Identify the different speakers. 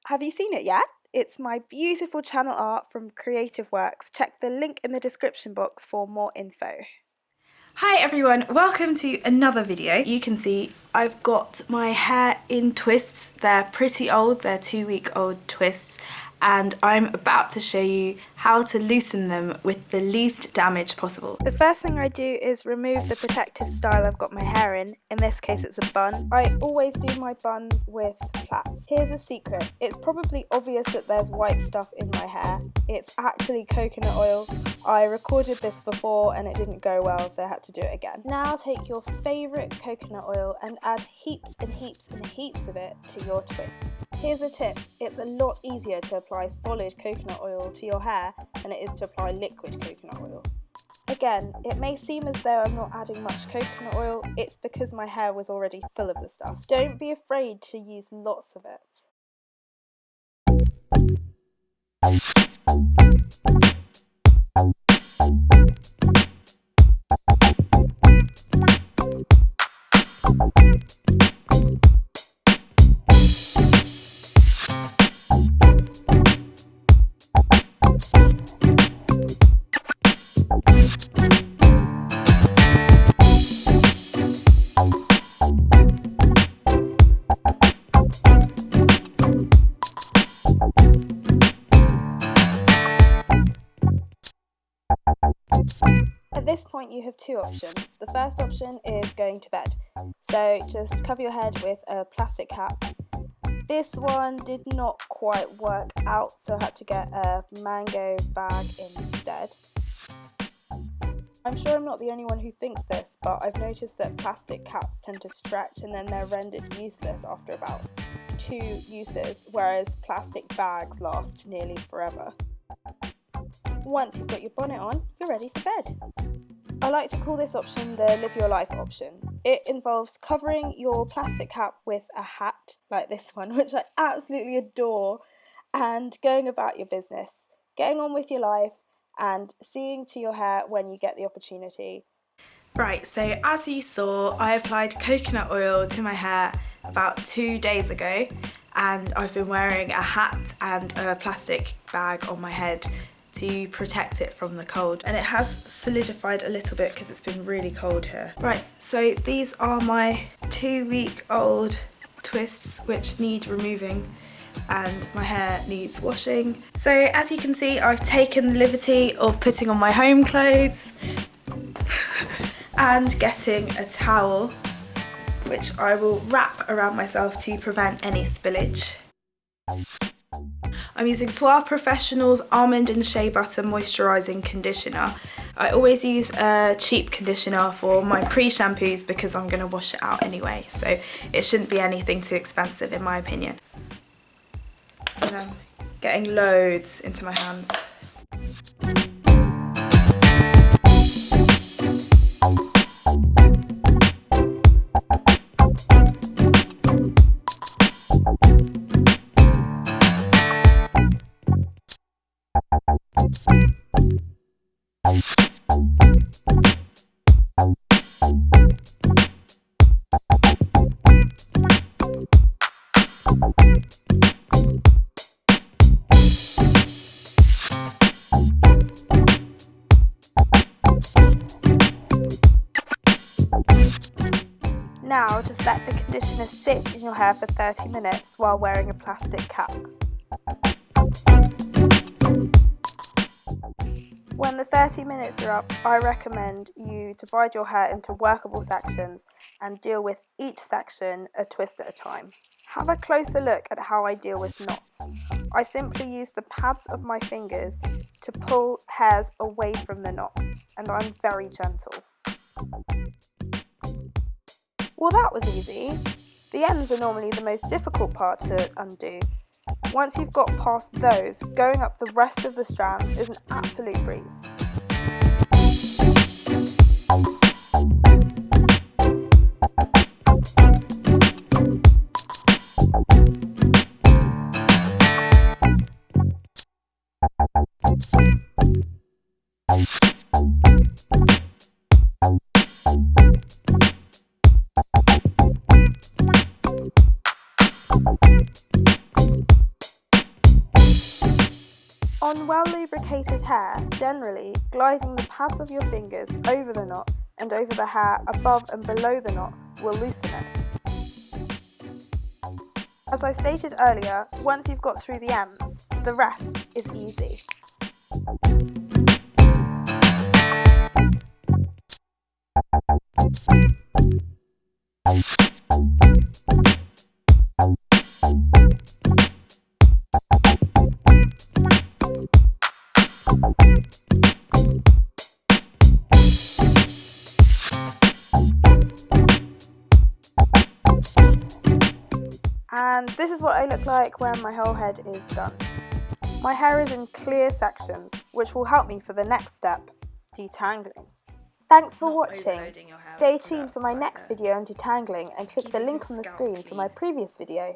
Speaker 1: Have you seen it yet? It's my beautiful channel art from Creative Works. Check the link in the description box for more info. Hi everyone, welcome to another video. You can see I've got my hair in twists. They're pretty old, they're 2-week-old twists, and I'm about to show you how to loosen them with the least damage possible. The first thing I do is remove the protective style I've got my hair in. In this case it's a bun. I always do my buns with plaits. Here's a secret. It's probably obvious that there's white stuff in my hair. It's actually coconut oil. I recorded this before and it didn't go well, so I had to do it again. Now take your favourite coconut oil and add heaps and heaps and heaps of it to your twists. Here's a tip. It's a lot easier to apply solid coconut oil to your hair than it is to apply liquid coconut oil. Again, it may seem as though I'm not adding much coconut oil. It's because my hair was already full of the stuff. Don't be afraid to use lots of it. At this point you have two options. The first option is going to bed. So just cover your head with a plastic cap. This one did not quite work out, so I had to get a mango bag instead. I'm sure I'm not the only one who thinks this, but I've noticed that plastic caps tend to stretch and then they're rendered useless after about 2 uses, whereas plastic bags last nearly forever. Once you've got your bonnet on, you're ready for bed. I like to call this option the live your life option. It involves covering your plastic cap with a hat, like this one, which I absolutely adore, and going about your business, getting on with your life and seeing to your hair when you get the opportunity. Right, so as you saw, I applied coconut oil to my hair about 2 days ago, and I've been wearing a hat and a plastic bag on my head to protect it from the cold, and it has solidified a little bit because it's been really cold here. Right, so these are my 2-week-old twists which need removing, and my hair needs washing. So as you can see, I've taken the liberty of putting on my home clothes and getting a towel which I will wrap around myself to prevent any spillage. I'm using Suave Professional's Almond and Shea Butter Moisturising Conditioner. I always use a cheap conditioner for my pre-shampoos because I'm going to wash it out anyway, so it shouldn't be anything too expensive in my opinion. And I'm getting loads into my hands. Now just let the conditioner sit in your hair for 30 minutes while wearing a plastic cap. When the 30 minutes are up, I recommend you divide your hair into workable sections and deal with each section a twist at a time. Have a closer look at how I deal with knots. I simply use the pads of my fingers to pull hairs away from the knots, and I'm very gentle. Well, that was easy. The ends are normally the most difficult part to undo. Once you've got past those, going up the rest of the strands is an absolute breeze. On well-lubricated hair, generally, gliding the pads of your fingers over the knot and over the hair above and below the knot will loosen it. As I stated earlier, once you've got through the ends, the rest is easy. And this is what I look like when my whole head is done. My hair is in clear sections, which will help me for the next step, detangling. Thanks for watching. Stay tuned for my next video on detangling and click the link on the screen for my previous video.